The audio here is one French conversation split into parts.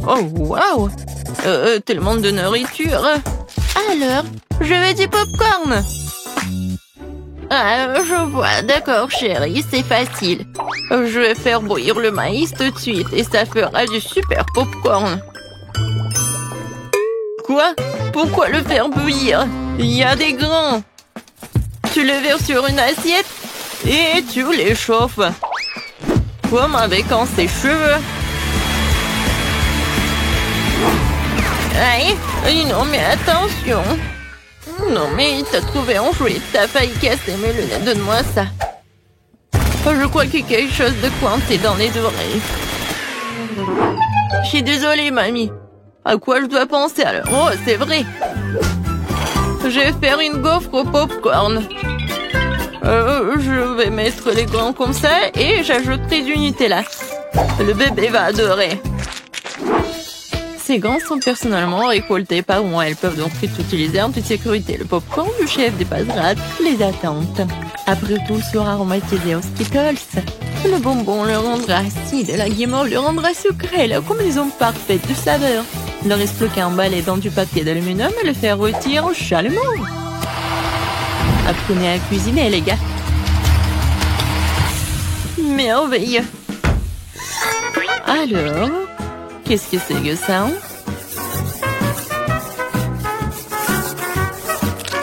Oh, waouh! Tellement de nourriture. Alors, je veux du popcorn. Ah, je vois. D'accord, chérie, c'est facile. Je vais faire bouillir le maïs tout de suite et ça fera du super popcorn. Quoi? Pourquoi le faire bouillir? Il y a des grains. Tu le verses sur une assiette et tu les chauffes. Comme avec un sèche-cheveux. Aïe, non mais attention. Non mais t'as trouvé un jouet, t'as failli casser mes lunettes, donne-moi ça. Je crois qu'il y a quelque chose de coincé dans les oreilles. Je suis désolée, mamie. À quoi je dois penser alors? Oh, c'est vrai. Je vais faire une gaufre au popcorn. Je vais mettre les grains comme ça et j'ajouterai du Nutella. Le bébé va adorer. Ces grains sont personnellement récoltés par moi. Elles peuvent donc être utilisées en toute sécurité. Le popcorn du chef dépassera toutes les attentes. Après tout, sera aromatisé aux Skittles. Le bonbon le rendra acide et la guimauve le rendra sucré. La combinaison parfaite de saveurs. Il ne reste plus qu'à emballer dans du papier d'aluminium et le faire rôtir chalumeau. Apprenez à cuisiner, les gars. Merveilleux. Alors, qu'est-ce que c'est que ça?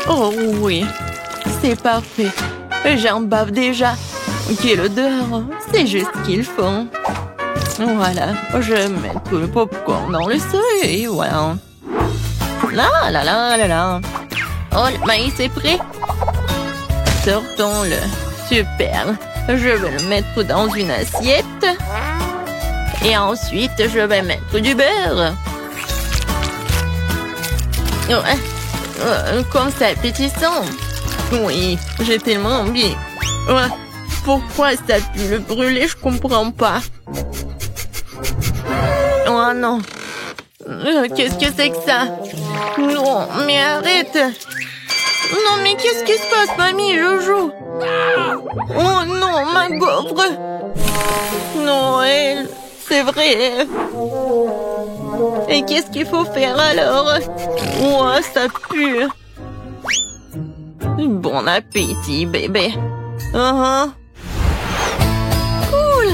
Oh oui, c'est parfait. J'en bave déjà. Quelle odeur. C'est juste ce qu'il faut. Voilà, je mets tout le popcorn dans le seau et voilà. Là, là, là, là, là. Oh, le maïs est prêt. Sortons-le. Super. Je vais le mettre dans une assiette. Et ensuite, je vais mettre du beurre. Comme ça, appétissant. Oui, j'ai tellement envie. Pourquoi ça pue le brûler, je comprends pas. Oh non. Qu'est-ce que c'est que ça? Non, mais arrête. Non, mais qu'est-ce qui se passe, mamie, Jojo? Oh non, ma gaufre. Noël, c'est vrai. Et qu'est-ce qu'il faut faire alors? Oh, ça pue. Bon appétit, bébé. Cool.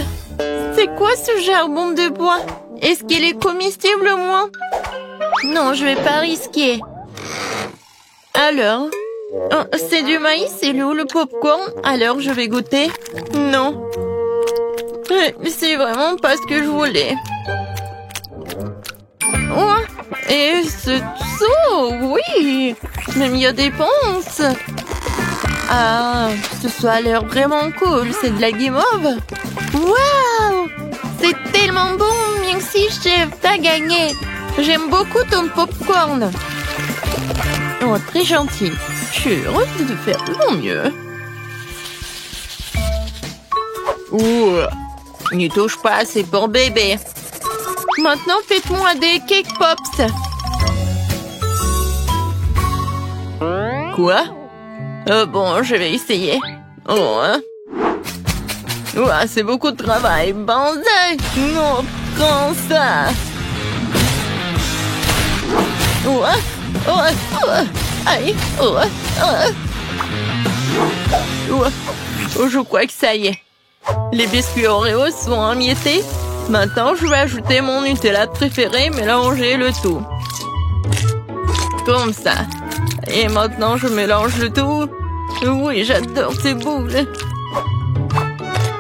C'est quoi ce charbon de bois? Est-ce qu'il est comestible au moins? Non, je vais pas risquer. Alors? C'est du maïs, c'est où le popcorn? Alors je vais goûter. Non. C'est vraiment pas ce que je voulais. Oh, et ce saut, oui. Même il y a des ponces. Ah, ce a l'air vraiment cool. C'est de la guimauve. Waouh! C'est tellement bon. Merci, chef. T'as gagné. J'aime beaucoup ton popcorn. Oh, très gentil. Je suis heureuse de faire de mon mieux. Ouh, n'y touche pas, c'est pour bébé. Maintenant, faites-moi des cake pops. Quoi? Bon, je vais essayer. Oh, hein? Ouah, c'est beaucoup de travail. Banzai! Non, prends ça. Ouah, ouah, ouah. Aïe, ouah, ouah. Ouah. Oh, je crois que ça y est. Les biscuits Oreo sont émiettés. Maintenant, je vais ajouter mon Nutella préféré, mélanger le tout. Comme ça. Et maintenant, je mélange le tout. Oui, j'adore ces boules.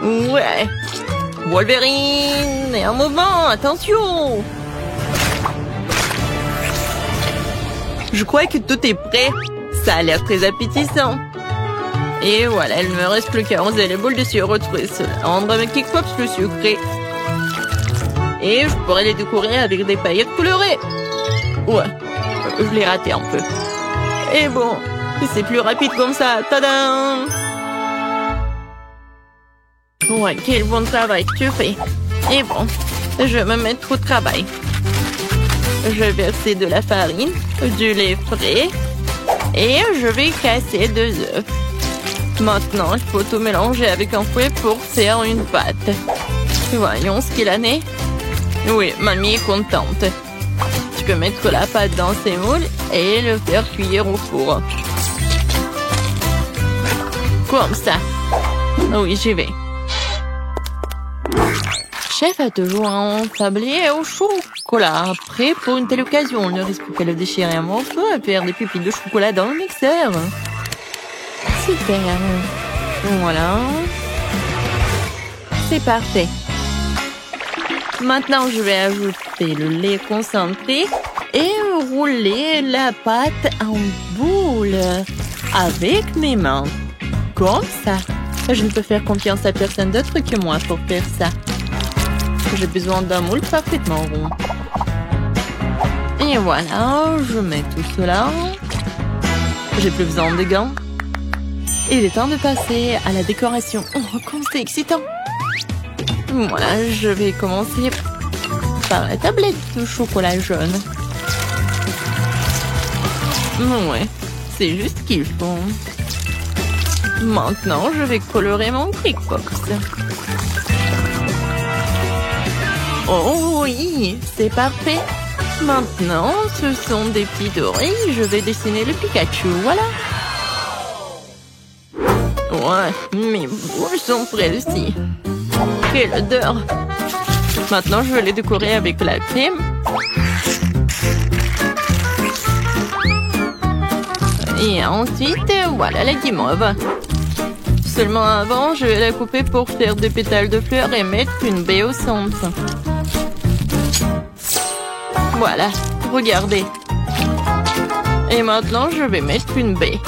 Ouais. Wolverine. Et un mouvement, attention. Je crois que tout est prêt. Ça a l'air très appétissant. Et voilà, il ne me reste plus qu'à arroser les boules de sirop de cela. Rendre mes cake pops plus sucrés. Et je pourrais les décorer avec des paillettes colorées. Ouais, je l'ai raté un peu. Et bon, c'est plus rapide comme ça. Tadam! Ouais, quel bon travail que tu fais. Et bon, je vais me mettre au travail. Je vais verser de la farine, du lait frais et je vais casser 2 œufs. Maintenant, il faut tout mélanger avec un fouet pour faire une pâte. Voyons ce qu'il en est. Oui, mamie est contente. Tu peux mettre la pâte dans ces moules et le faire cuire au four. Comme ça. Oui, j'y vais. Chef a toujours un tablier au chocolat. Prêt pour une telle occasion. On ne risque qu'à le déchirer un morceau et faire des pupilles de chocolat dans le mixeur. Super. Voilà. C'est parfait. Maintenant, je vais ajouter le lait concentré et rouler la pâte en boule avec mes mains. Comme ça. Je ne peux faire confiance à personne d'autre que moi pour faire ça. J'ai besoin d'un moule parfaitement rond. Et voilà, je mets tout cela. J'ai plus besoin de gants. Il est temps de passer à la décoration. Oh, comme c'est excitant! Voilà, je vais commencer par la tablette de chocolat jaune. Ouais, c'est juste ce qu'il faut. Maintenant, je vais colorer mon Crickbox. Oh oui, c'est parfait. Maintenant, ce sont des petites oreilles. Je vais dessiner le Pikachu, voilà. Ouais, mes boules sont prêtes aussi. Quelle odeur! Maintenant, je vais les décorer avec la crème. Et ensuite, voilà la guimauve. Seulement avant, je vais la couper pour faire des pétales de fleurs et mettre une baie au centre. Voilà, regardez. Et maintenant, je vais mettre une baie.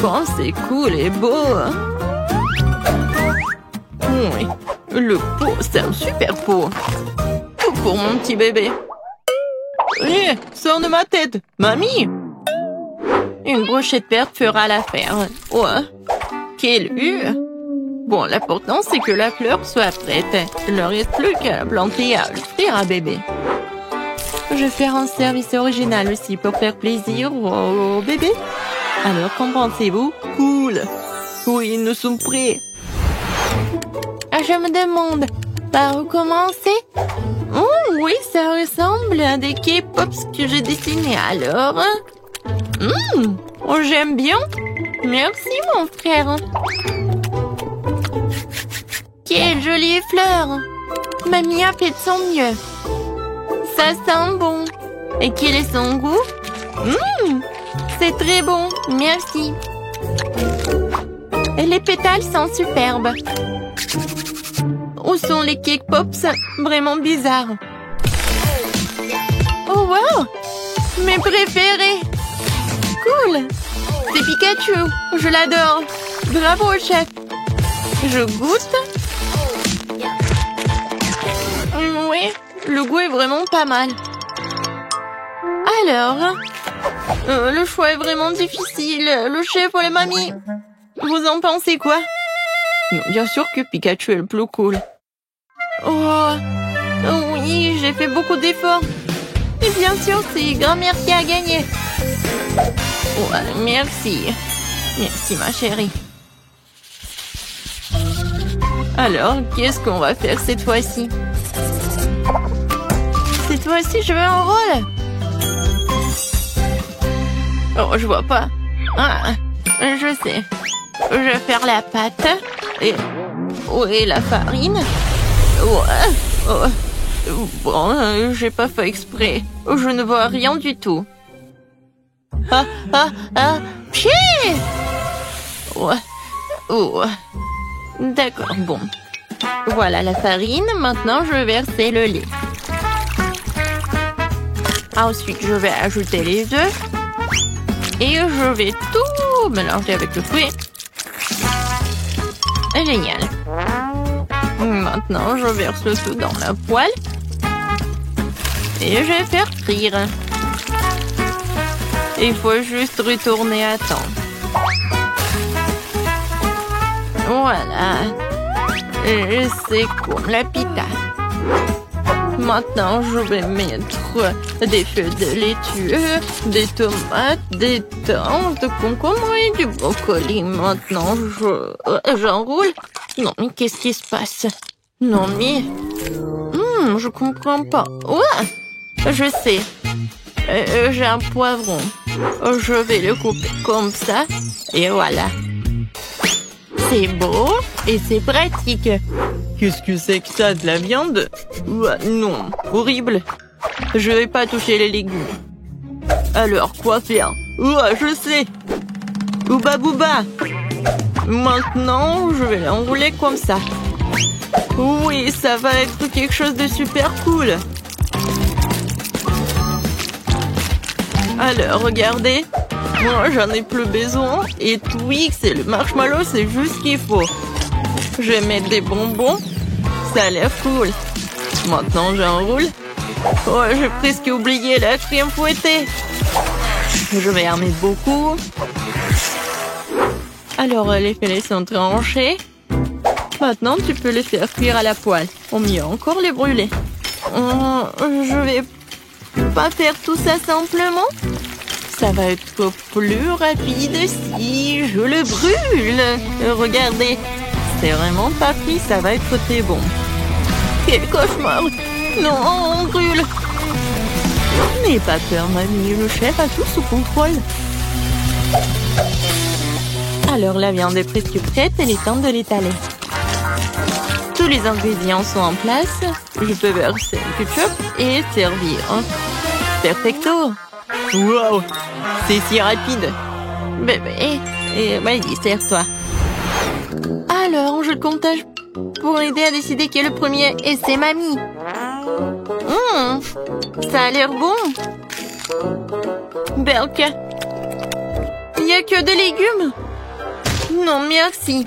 Oh, c'est cool et beau. Oui, le pot, c'est un super pot. Tout pour mon petit bébé. Hé, sors de ma tête, mamie. Une brochette verte fera l'affaire. Ouais, quelle hue. Bon, l'important, c'est que la fleur soit prête. Il ne reste plus qu'à la planter et à l'offrir à bébé. Je vais faire un service original aussi pour faire plaisir au bébé. Alors, qu'en pensez-vous? Cool. Oui, nous sommes prêts. Je me demande, par où commencer? Oh oui, ça ressemble à des K-Pops que j'ai dessinés alors. Oh, j'aime bien. Merci, mon frère. Quelle jolie fleur. Mamie a fait de son mieux. Ça sent bon. Et quel est son goût? C'est très bon, merci. Et les pétales sont superbes. Où sont les Cake Pops? Vraiment bizarres. Oh wow! Mes préférés! Cool! C'est Pikachu, je l'adore. Bravo, chef. Je goûte. Oui, le goût est vraiment pas mal. Alors, le choix est vraiment difficile. Le chef ou la mamie? Vous en pensez quoi? Bien sûr que Pikachu est le plus cool. Oh, oui, j'ai fait beaucoup d'efforts. Et bien sûr, c'est grand-mère qui a gagné. Ouais, merci. Merci, ma chérie. Alors, qu'est-ce qu'on va faire cette fois-ci? Cette fois-ci, je veux un rôle. Oh, je vois pas. Ah, je sais. Je vais faire la pâte. Et... oui, la farine. Ouais. Oh. Bon, j'ai pas fait exprès. Je ne vois rien du tout. Pied! Ouais. Oh. D'accord, bon. Voilà la farine. Maintenant, je vais verser le lait. Ensuite, je vais ajouter les œufs. Et je vais tout mélanger avec le fruit. Génial. Maintenant, je verse le tout dans la poêle. Et je vais faire frire. Il faut juste retourner à temps. Voilà. C'est comme la pita. Maintenant, je vais mettre des feuilles de laitue, des tomates, des thym, de concombre et du brocoli. Maintenant, j'enroule. Non, mais qu'est-ce qui se passe? Non, mais... Je comprends pas. Ouais, je sais. J'ai un poivron. Je vais le couper comme ça. Et voilà. C'est beau et c'est pratique. Qu'est-ce que c'est que ça, de la viande? Non, horrible. Je vais pas toucher les légumes. Alors, quoi faire? Je sais. Ouba bouba. Maintenant, je vais l'enrouler comme ça. Oui, ça va être quelque chose de super cool. Alors, regardez. Moi, j'en ai plus besoin. Et Twix et le marshmallow, c'est juste ce qu'il faut. Je vais mettre des bonbons. Ça a l'air cool. Maintenant, j'enroule. J'ai presque oublié la crème fouettée. Je vais en mettre beaucoup. Alors, les filets sont tranchés. Maintenant, tu peux les faire cuire à la poêle. Ou mieux encore, les brûler. Je vais pas faire tout ça simplement. Ça va être plus rapide si je le brûle. Regardez, c'est vraiment pas pris, ça va être très bon. Quel cauchemar! Non, on brûle. N'aie pas peur, mamie, le chef a tout sous contrôle. Alors, la viande est presque prête, il est temps de l'étaler. Tous les ingrédients sont en place. Je peux verser le ketchup et servir. Perfecto! Wow! C'est si rapide! Bébé, vas-y, sers-toi. Alors, je comptage pour aider à décider qui est le premier. Et c'est mamie. Ça a l'air bon. Berk. Il n'y a que des légumes? Non, merci.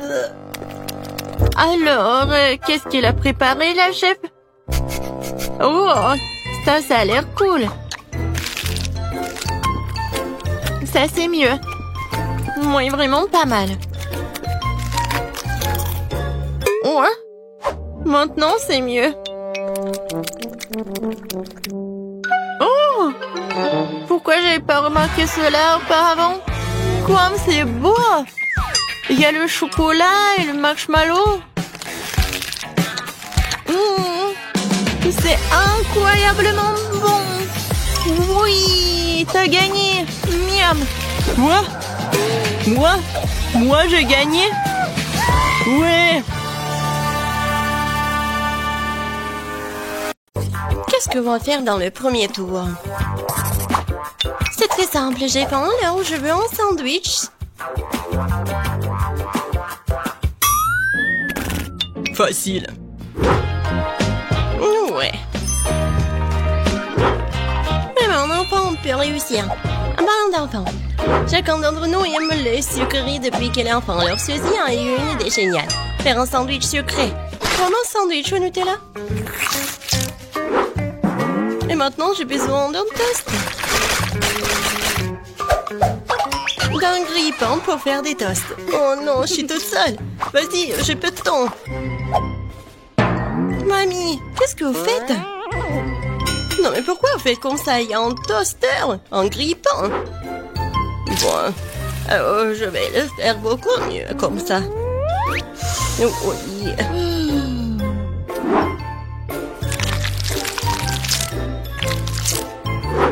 Alors, qu'est-ce qu'elle a préparé, la chef? Oh, ça a l'air cool. Ça, c'est mieux. Oui, vraiment pas mal. Ouais. Maintenant, c'est mieux. Oh! Pourquoi j'avais pas remarqué cela auparavant? Comme c'est beau! Il y a le chocolat et le marshmallow. C'est incroyablement bon. Oui, t'as gagné. Miam. Moi, j'ai gagné. Ouais. Qu'est-ce que l'on va faire dans le premier tour? C'est très simple. J'ai faim, là où je veux un sandwich. Facile. Ouais. Mais mon enfant peut réussir. En parlant d'enfant, chacun d'entre nous aime le sucrerie depuis qu'il est enfant. Alors Suzy a eu une idée géniale. Faire un sandwich sucré. Comme un sandwich au Nutella. Et maintenant, j'ai besoin d'un toast. D'un grille-pain pour faire des toasts. Oh non, je suis toute seule. Vas-y, j'ai peu de temps. Mamie, qu'est-ce que vous faites? Non, mais pourquoi vous faites comme ça? Il y a un toaster, un grille-pain. Bon, je vais le faire beaucoup mieux comme ça. Oui.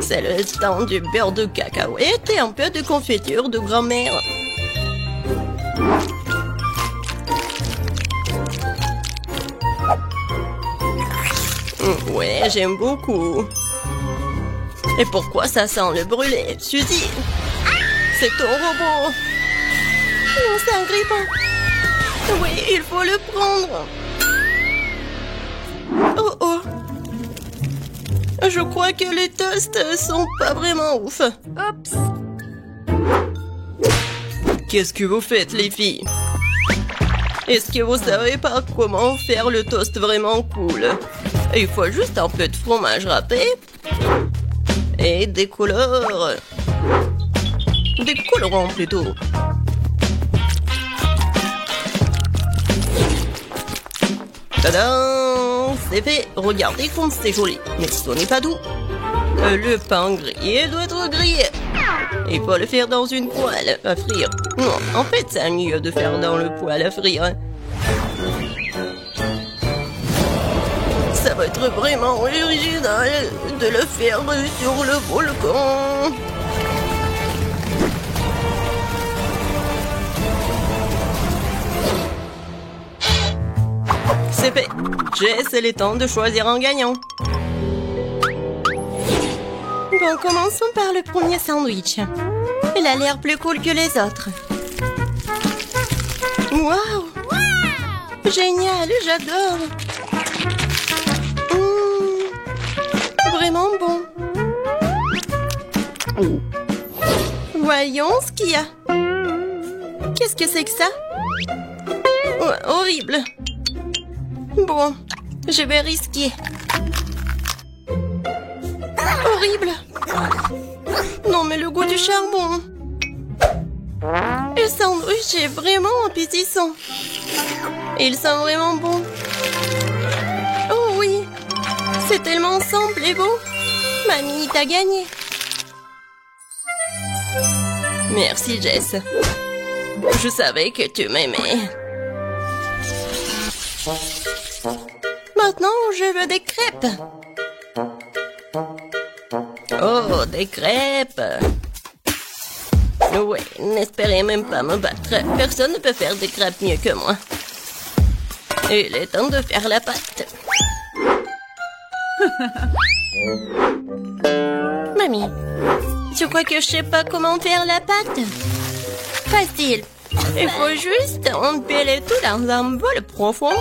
C'est le temps du beurre de cacahuète et un peu de confiture de grand-mère. Ouais, j'aime beaucoup. Et pourquoi ça sent le brûlé, Suzy? C'est ton robot. Non, c'est un grille-pain. Oui, il faut le prendre. Oh. Je crois que les toasts sont pas vraiment ouf. Oups. Qu'est-ce que vous faites, les filles? Est-ce que vous savez pas comment faire le toast vraiment cool? Il faut juste un peu de fromage râpé et des couleurs. Des colorants plutôt. Tadam! C'est fait. Regardez comme c'est joli. Mais ce n'est pas tout. Le pain grillé doit être grillé. Il faut le faire dans une poêle à frire. Non, en fait, c'est mieux de faire dans le poêle à frire. Ça va être vraiment original de le faire sur le volcan. C'est fait. Jess, il est temps de choisir un gagnant. Bon, commençons par le premier sandwich. Il a l'air plus cool que les autres. Waouh! Génial, j'adore! Vraiment bon. Voyons ce qu'il y a. Qu'est-ce que c'est que ça? Horrible. Bon, je vais risquer. Horrible. Non, mais le goût du charbon. Le sandwich est vraiment appétissant. Il sent vraiment bon. Oh oui, c'est tellement simple et beau. Mamie, t'as gagné. Merci, Jess. Je savais que tu m'aimais. Maintenant, je veux des crêpes. Oh, des crêpes. Ouais, n'espérez même pas me battre. Personne ne peut faire des crêpes mieux que moi. Il est temps de faire la pâte. Mamie, tu crois que je sais pas comment faire la pâte? Facile. Il faut juste empiler tout dans un bol profond.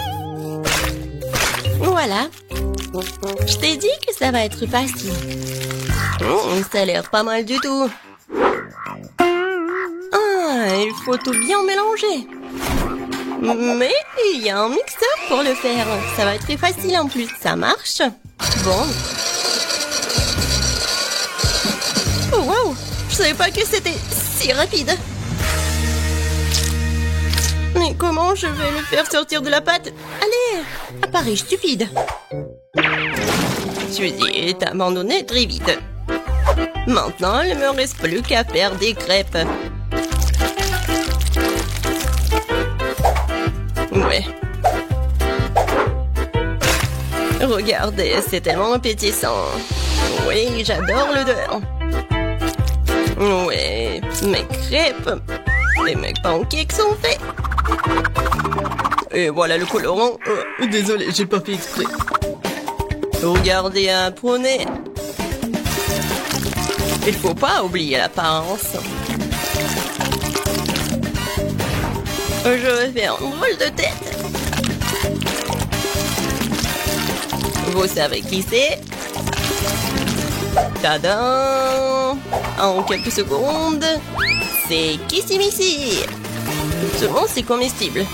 Voilà. Je t'ai dit que ça va être facile. Ça a l'air pas mal du tout. Ah, il faut tout bien mélanger. Mais il y a un mixeur pour le faire. Ça va être très facile en plus. Ça marche. Bon. Oh, wow! Je savais pas que c'était si rapide. Mais comment je vais le faire sortir de la pâte? Allez, appareil stupide. Tu dis t'abandonner très vite. Maintenant, il me reste plus qu'à faire des crêpes. Ouais. Regardez, c'est tellement appétissant. Oui, j'adore l'odeur. Ouais, mes crêpes et mes pancakes sont faits. Et voilà le colorant. Oh, désolé, j'ai pas fait exprès. Regardez, apprenez. Il faut pas oublier l'apparence. Je vais faire un drôle de tête. Vous savez qui c'est? Tadam! En quelques secondes, c'est Kissimissy. Seulement, c'est comestible.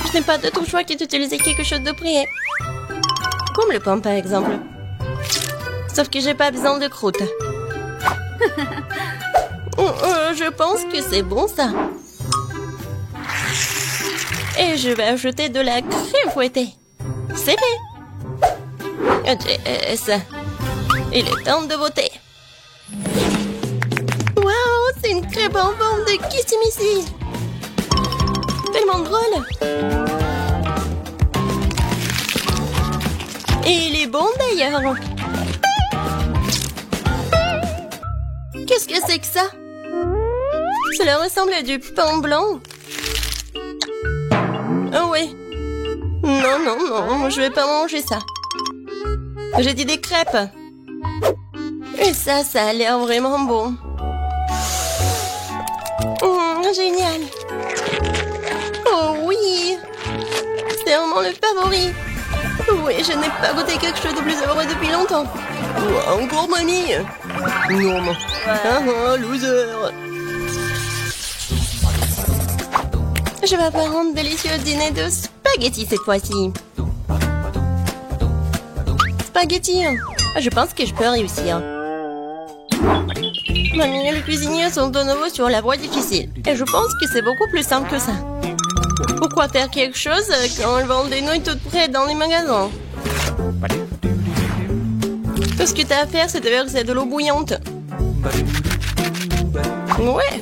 Je n'ai pas d'autre choix que d'utiliser quelque chose de prêt. Comme le pain, par exemple. Sauf que j'ai pas besoin de croûte. Je pense que c'est bon, ça. Et je vais ajouter de la crème fouettée. C'est fait. Jess, il est temps de voter. Waouh, c'est une crêpe en forme de Kissimissy. Tellement drôle. Et il est bon d'ailleurs. Qu'est-ce que c'est que ça? Cela ressemble à du pain blanc. Oh oui. Non, non, non, je vais pas manger ça. J'ai dit des crêpes. Et ça a l'air vraiment bon. Génial. Oh oui. C'est vraiment le favori. Oui, je n'ai pas goûté quelque chose de plus heureux depuis longtemps. Encore mamie? Non, non. Loser. Je vais avoir un délicieux dîner de spaghettis cette fois-ci. Spaghettis. Je pense que je peux réussir. Mamie et le cuisinier sont de nouveau sur la voie difficile. Et je pense que c'est beaucoup plus simple que ça. Pourquoi faire quelque chose quand ils vendent des nouilles toutes prêtes dans les magasins? Tout ce que tu as à faire, c'est de verser de l'eau bouillante. Ouais.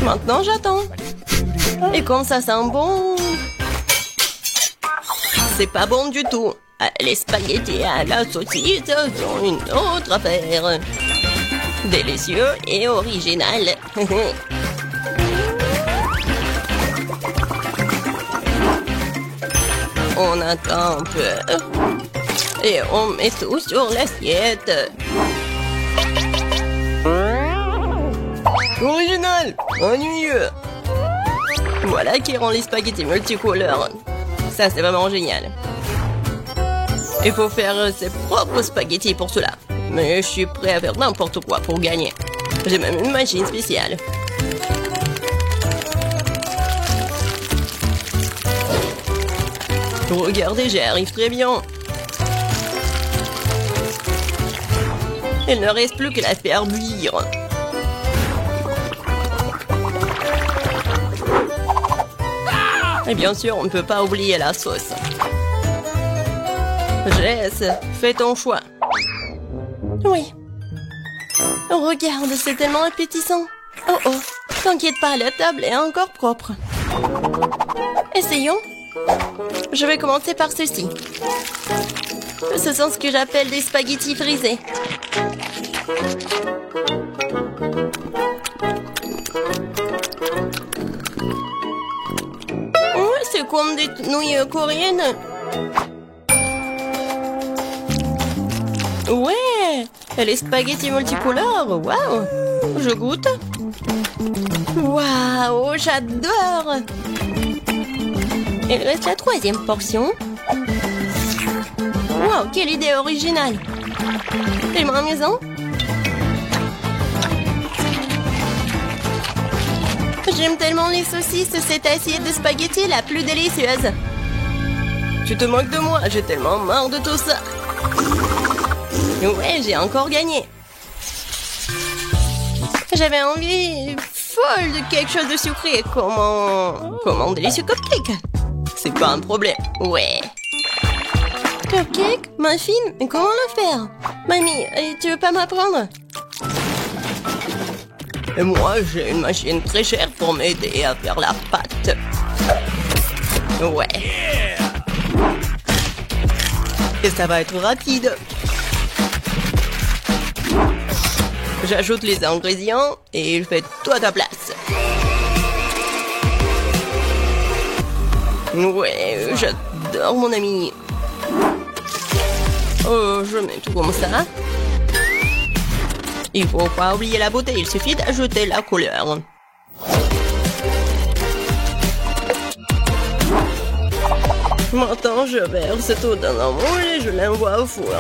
Maintenant, j'attends. Et comme ça sent bon... C'est pas bon du tout. Les spaghettis à la saucisse sont une autre affaire. Délicieux et original. On attend un peu. Et on met tout sur l'assiette. Original, ennuyeux. Voilà qui rend les spaghettis multicouleurs. Ça, c'est vraiment génial. Il faut faire ses propres spaghettis pour cela. Mais je suis prêt à faire n'importe quoi pour gagner. J'ai même une machine spéciale. Regardez, j'y arrive très bien. Il ne reste plus que la faire bouillir. Et bien sûr, on ne peut pas oublier la sauce. Jess, fais ton choix. Oui. Regarde, c'est tellement appétissant. Oh oh, t'inquiète pas, la table est encore propre. Essayons. Je vais commencer par ceci. Ce sont ce que j'appelle des spaghettis frisés. C'est comme des nouilles coréennes. Ouais, et les spaghettis multicolores, waouh. Je goûte. Waouh, j'adore. Il reste la troisième portion. Waouh, quelle idée originale. Tellement amusant. J'aime tellement les saucisses, cette assiette de spaghettis la plus délicieuse. Tu te moques de moi, j'ai tellement marre de tout ça. Ouais, j'ai encore gagné. J'avais envie folle de quelque chose de sucré, comme un délicieux cupcake. C'est pas un problème. Ouais. Cupcake, muffin, mais comment le faire? Mamie, tu veux pas m'apprendre? Et moi, j'ai une machine très chère pour m'aider à faire la pâte. Ouais. Et ça va être rapide. J'ajoute les ingrédients et il fait tout à ta place. Ouais, j'adore mon ami. Oh, je mets tout comme ça. Il faut pas oublier la beauté, il suffit d'ajouter la couleur. Maintenant, je verse tout dans un moule et je l'envoie au four.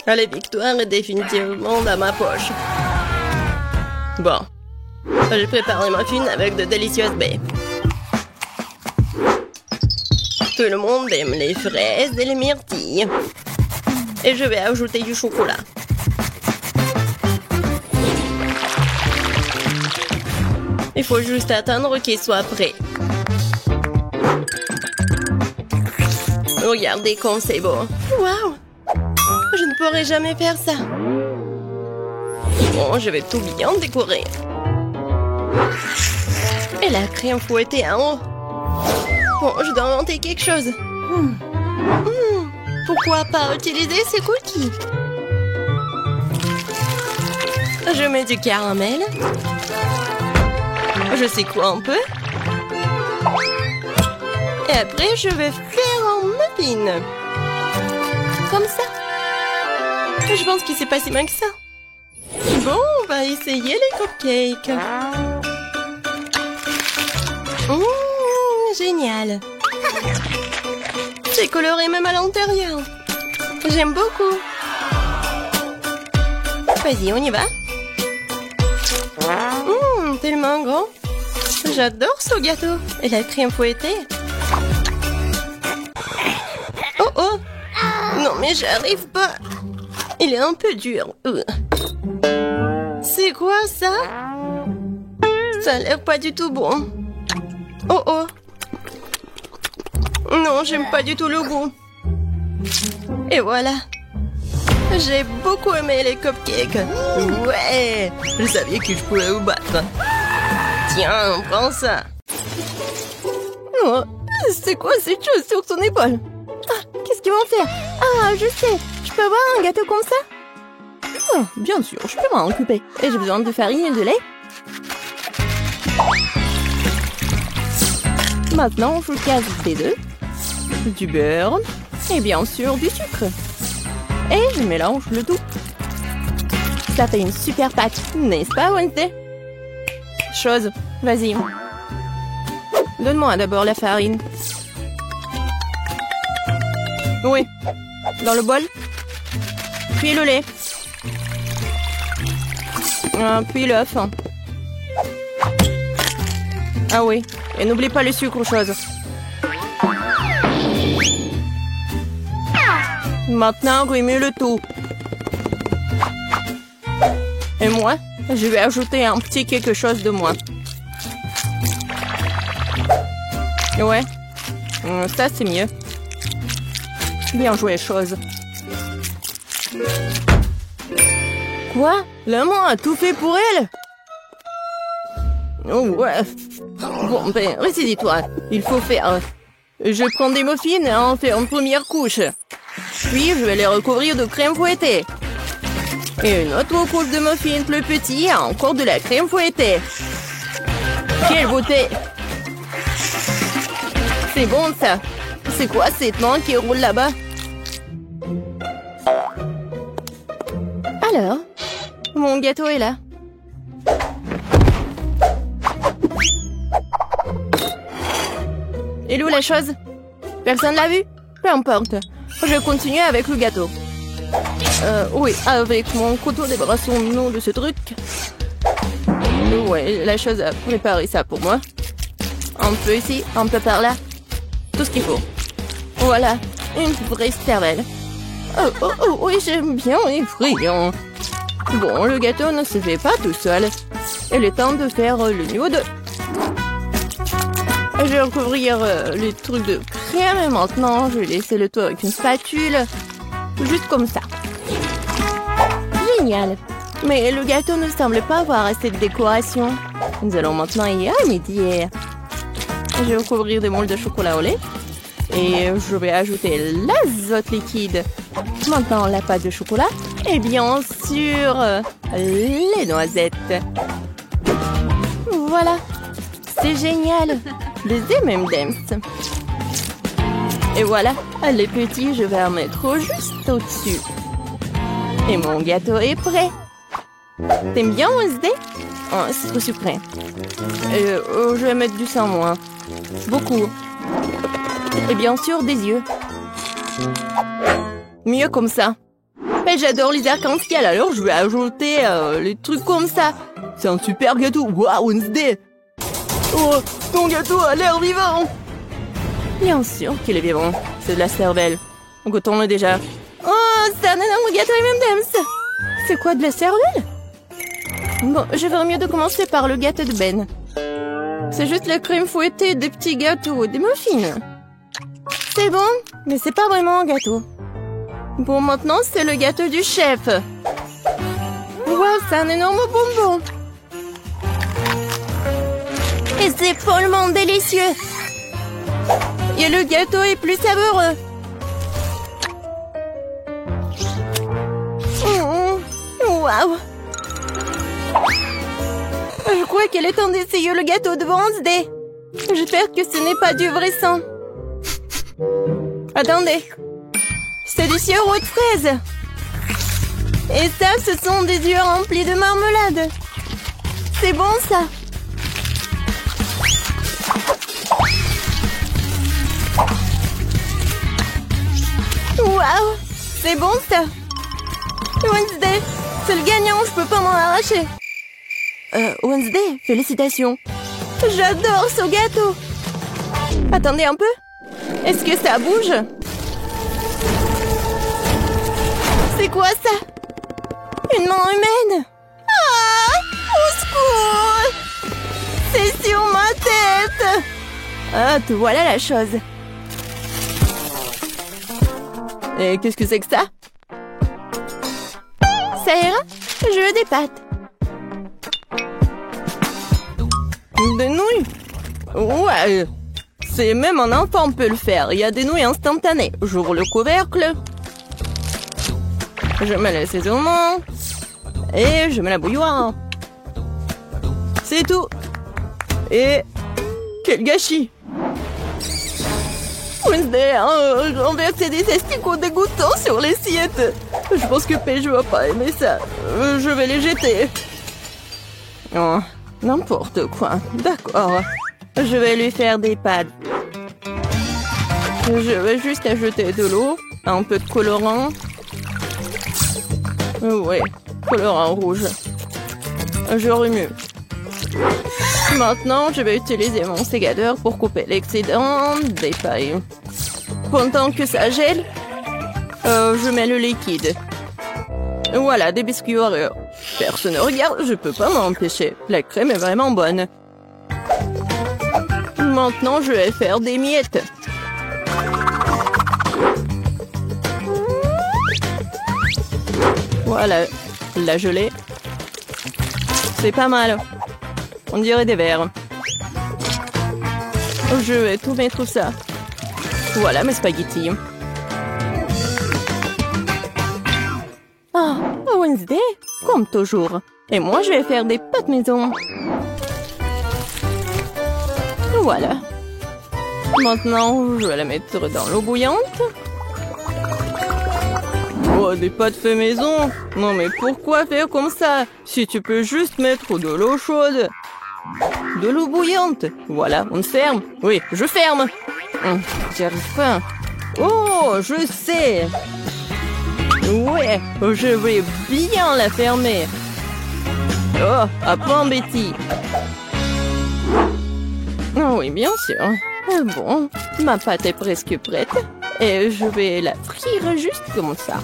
La victoire est définitivement dans ma poche. Bon, j'ai préparé ma muffins avec de délicieuses baies. Tout le monde aime les fraises et les myrtilles. Et je vais ajouter du chocolat. Il faut juste attendre qu'il soit prêt. Regardez comme c'est beau. Waouh! Je ne pourrais jamais faire ça. Bon, je vais tout bien décorer. Et la crème fouettée en haut. Bon, je dois inventer quelque chose. Pourquoi pas utiliser ces cookies? Je mets du caramel. Je secoue un peu. Et après, je vais faire un muffin. Comme ça. Je pense qu'il s'est passé mal que ça. Bon, on va essayer les cupcakes. Génial. C'est coloré même à l'intérieur. J'aime beaucoup. Vas-y, on y va. Tellement grand. J'adore ce gâteau. Et la crème fouettée. Oh oh. Non mais j'arrive pas. Il est un peu dur. C'est quoi ça? Ça a l'air pas du tout bon. Oh oh. Non, j'aime pas du tout le goût. Et voilà. J'ai beaucoup aimé les cupcakes. Ouais, je savais que je pouvais vous battre. Tiens, prends ça. Oh, c'est quoi cette chose sur son épaule? Ah, qu'est-ce qu'ils vont faire? Ah, je sais. Je peux avoir un gâteau comme ça? Oh, bien sûr, je peux m'en occuper. Et j'ai besoin de farine et de lait. Maintenant, je casse des œufs, du beurre et bien sûr du sucre. Et je mélange le tout. Ça fait une super pâte, n'est-ce pas, Wednesday? Chose, vas-y. Donne-moi d'abord la farine. Oui, dans le bol. Puis le lait. Puis l'œuf. Ah oui, et n'oublie pas le sucre, chose. Maintenant, remue le tout. Et moi, je vais ajouter un petit quelque chose de moi. Ouais, ça c'est mieux. Bien joué, chose. Quoi? Maman a tout fait pour elle? Oh ouais. Bon, ben, ressaisis-toi. Il faut faire... Je prends des muffins et en fais une première couche. Puis, je vais les recouvrir de crème fouettée. Et une autre couche de muffins plus petit et encore de la crème fouettée. Quelle beauté! C'est bon, ça. C'est quoi cette main qui roule là-bas? Alors, mon gâteau est là. Et où la chose? Personne l'a vu? Peu importe. Je continue avec le gâteau. Oui, avec mon couteau, débarrassons-nous de ce truc. Ouais, la chose a préparé ça pour moi. Un peu ici, un peu par là. Tout ce qu'il faut. Voilà, une vraie cervelle. Oh, oui, j'aime bien effrayant. Bon, le gâteau ne se fait pas tout seul. Il est temps de faire le nude. Je vais recouvrir les trucs de crème et maintenant je vais laisser le tout avec une spatule. Juste comme ça. Génial. Mais le gâteau ne semble pas avoir assez de décoration. Nous allons maintenant y remédier. Je vais recouvrir des moules de chocolat au lait. Et je vais ajouter l'azote liquide. Maintenant la pâte de chocolat. Et bien sûr, les noisettes. Voilà. C'est génial. Des M&M's. Et voilà, les petits, je vais en mettre juste au-dessus. Et mon gâteau est prêt. T'aimes bien, Wednesday? Oh, c'est trop sucré. Je vais mettre du sang, moi. Beaucoup. Et bien sûr, des yeux. Mieux comme ça. Mais j'adore les arcs-en-ciel, alors je vais ajouter les trucs comme ça. C'est un super gâteau. Waouh, Wednesday! Oh, ton gâteau a l'air vivant! Bien sûr qu'il est vivant. C'est de la cervelle. Goûtons-le déjà. Oh, c'est un énorme gâteau M&M's! C'est quoi, de la cervelle? Bon, je verrais mieux de commencer par le gâteau de Ben. C'est juste la crème fouettée, des petits gâteaux, des muffins. C'est bon, mais c'est pas vraiment un gâteau. Bon, maintenant, c'est le gâteau du chef. Wow, c'est un énorme bonbon. Et c'est follement délicieux. Et le gâteau est plus savoureux. Waouh. Je crois qu'elle est temps d'essayer le gâteau de Wednesday. J'espère que ce n'est pas du vrai sang. Attendez. C'est du sirop de fraise. Et ça, ce sont des yeux remplis de marmelade. C'est bon, ça. Waouh, c'est bon, ça. Wednesday, c'est le gagnant, je peux pas m'en arracher. Wednesday, félicitations. J'adore ce gâteau. Attendez un peu. Est-ce que ça bouge? C'est quoi ça? Une main humaine? Ah! Au secours! C'est sur ma tête! Ah, te voilà la chose. Et qu'est-ce que c'est que ça? Ça ira? Je veux des pâtes. Des nouilles? Ouais, C'est même un enfant peut le faire. Il y a des nouilles instantanées. J'ouvre le couvercle. Je mets l'assaisonnement. Et je mets la bouilloire. C'est tout. Et... quel gâchis! Wednesday a renversé des asticots dégoûtants sur l'assiette. Je pense que Paige va pas aimer ça. Je vais les jeter. Oh, n'importe quoi. D'accord. Je vais lui faire des pâtes. Je vais juste ajouter de l'eau, un peu de colorant. Oui, colorant rouge. Je remue. Maintenant, je vais utiliser mon sécateur pour couper l'excédent des pailles. Pendant que ça gèle, je mets le liquide. Voilà, des biscuits Oreo. Personne ne regarde, je peux pas m'empêcher. La crème est vraiment bonne. Maintenant, je vais faire des miettes. Voilà, la gelée. C'est pas mal. On dirait des verres. Je vais tout mettre ça. Voilà mes spaghettis. Ah, Wednesday, comme toujours. Et moi, je vais faire des pâtes maison. Voilà. Maintenant, je vais la mettre dans l'eau bouillante. Oh, des pâtes fait maison. Non, mais pourquoi faire comme ça? Si tu peux juste mettre de l'eau chaude. De l'eau bouillante. Voilà, on ferme. Oui, je ferme. J'y arrive pas. Oh, je sais. Ouais, je vais bien la fermer. Oh, apprends, Betty. Oh oui, bien sûr. Bon, ma pâte est presque prête. Et je vais la frire juste comme ça.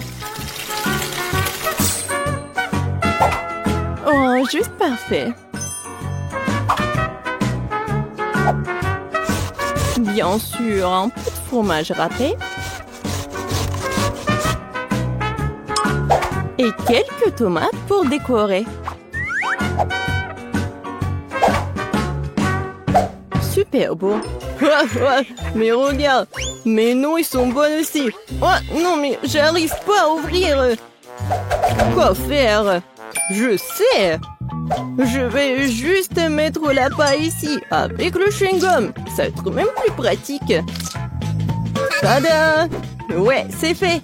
Oh, juste parfait. Bien sûr, un peu de fromage râpé. Et quelques tomates pour décorer. Super beau. Mais regarde, mes nouilles sont bonnes aussi. Oh non, mais j'arrive pas à ouvrir. Quoi faire? Je sais. Je vais juste mettre la paille ici, avec le chewing-gum. Ça va être même plus pratique. Tada! Ouais, c'est fait.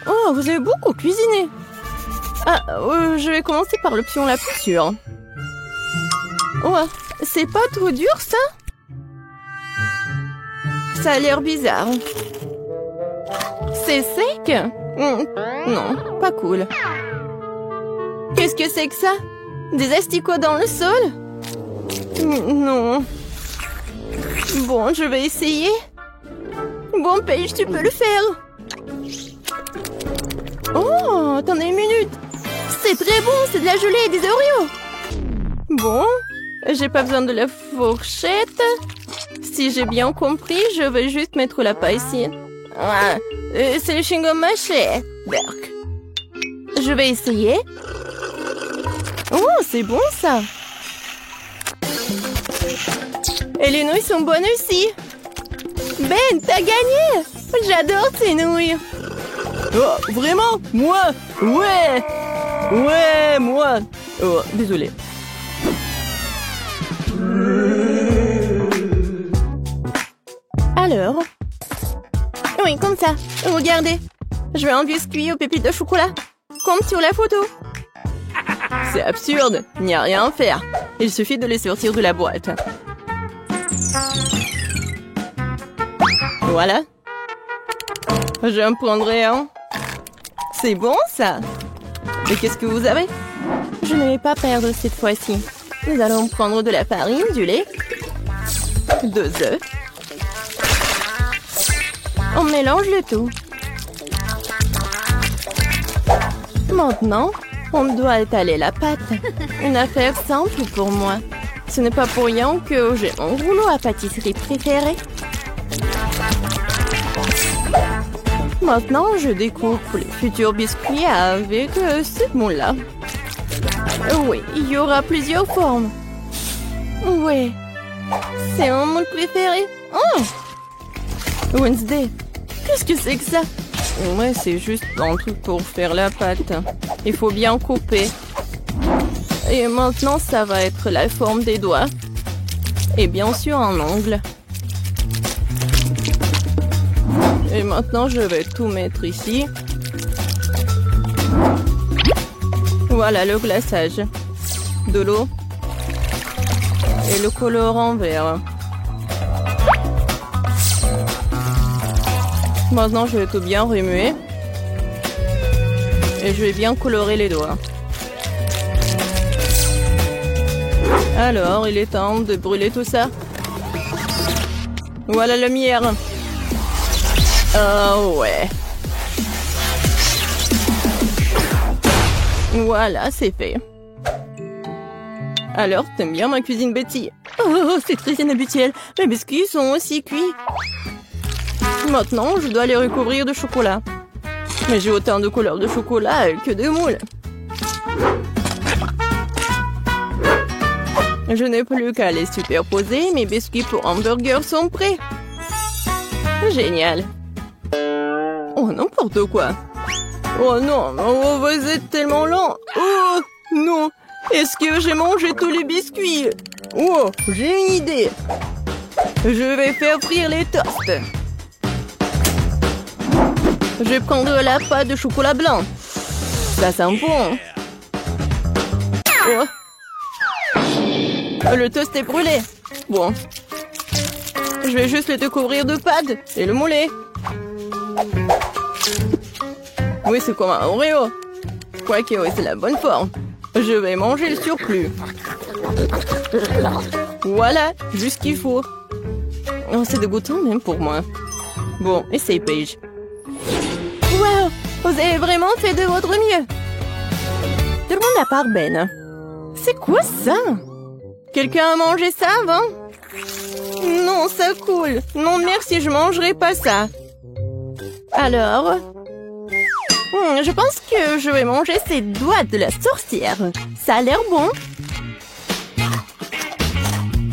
Oh, vous avez beaucoup cuisiné. Ah, je vais commencer par l'option la plus sûre. Oh, c'est pas trop dur, ça? Ça a l'air bizarre. C'est sec? Non, pas cool. Qu'est-ce que c'est que ça? Des asticots dans le sol? Non. Bon, je vais essayer. Bon, Paige, tu peux le faire. Oh, attendez une minute. C'est très bon, c'est de la gelée et des Oreos. Bon, j'ai pas besoin de la fourchette. Si j'ai bien compris, je vais juste mettre la paille ici. Ah, c'est le chewing-gum mâché. Berk. Je vais essayer. Oh, c'est bon ça. Et les nouilles sont bonnes aussi. Ben, t'as gagné. J'adore ces nouilles. Oh, vraiment? Moi? Ouais. Ouais, moi. Oh, désolé. Alors? Oui, comme ça. Regardez. Je vais un biscuit aux pépites de chocolat. Comme sur la photo. C'est absurde. Il n'y a rien à faire. Il suffit de les sortir de la boîte. Voilà. J'en prendrai un. C'est bon, ça. Et qu'est-ce que vous avez? Je ne vais pas perdre cette fois-ci. Nous allons prendre de la farine, du lait, 2 œufs. On mélange le tout. Maintenant, on doit étaler la pâte. Une affaire simple pour moi. Ce n'est pas pour rien que j'ai mon rouleau à pâtisserie préféré. Maintenant, je découpe les futurs biscuits avec ce moule-là. Oui, il y aura plusieurs formes. Oui, C'est mon moule préféré. Oh! Wednesday, qu'est-ce que c'est que ça? Ouais, c'est juste un truc pour faire la pâte. Il faut bien couper. Et maintenant, ça va être la forme des doigts. Et bien sûr, un ongle. Et maintenant, je vais tout mettre ici. Voilà le glaçage. De l'eau. Et le colorant vert. Maintenant, je vais tout bien remuer. Et je vais bien colorer les doigts. Alors, il est temps de brûler tout ça. Voilà la lumière. Oh ouais. Voilà, c'est fait. Alors, t'aimes bien ma cuisine, Betty? Oh, c'est très inhabituel. Mes biscuits sont aussi cuits. Maintenant, je dois les recouvrir de chocolat. Mais j'ai autant de couleurs de chocolat que de moules. Je n'ai plus qu'à les superposer. Mes biscuits pour hamburger sont prêts. Génial. Oh, n'importe quoi. Oh non, oh, vous êtes tellement lent. Oh non, est-ce que j'ai mangé tous les biscuits? Oh, j'ai une idée. Je vais faire frire les toasts. Je vais prendre la pâte de chocolat blanc. Ça sent bon. Oh. Le toast est brûlé. Bon. Je vais juste le découvrir de pâte et le mouler. Oui, c'est comme un Oreo. Quoique, oui, c'est la bonne forme. Je vais manger le surplus. Voilà, juste ce qu'il faut. Oh, c'est dégoûtant même pour moi. Bon, essaye, Paige. Wow! Vous avez vraiment fait de votre mieux. Tout le monde à part Ben. C'est quoi ça? Quelqu'un a mangé ça avant? Non, ça coule. Non, merci, je mangerai pas ça. Alors? Je pense que je vais manger ces doigts de la sorcière. Ça a l'air bon.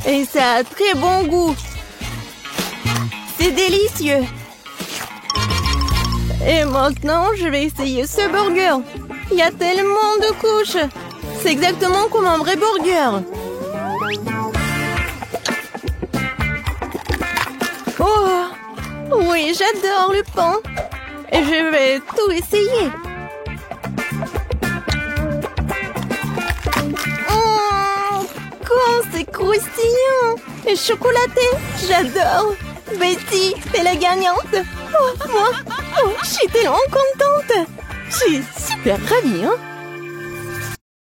Et ça a très bon goût. C'est délicieux. Et maintenant, je vais essayer ce burger. Il y a tellement de couches. C'est exactement comme un vrai burger. Oh, oui, j'adore le pain. Et je vais tout essayer. Oh, quand c'est croustillant et chocolaté, j'adore. Betty, t'es la gagnante. Oh, moi, je suis tellement contente. Je suis super ravie, hein.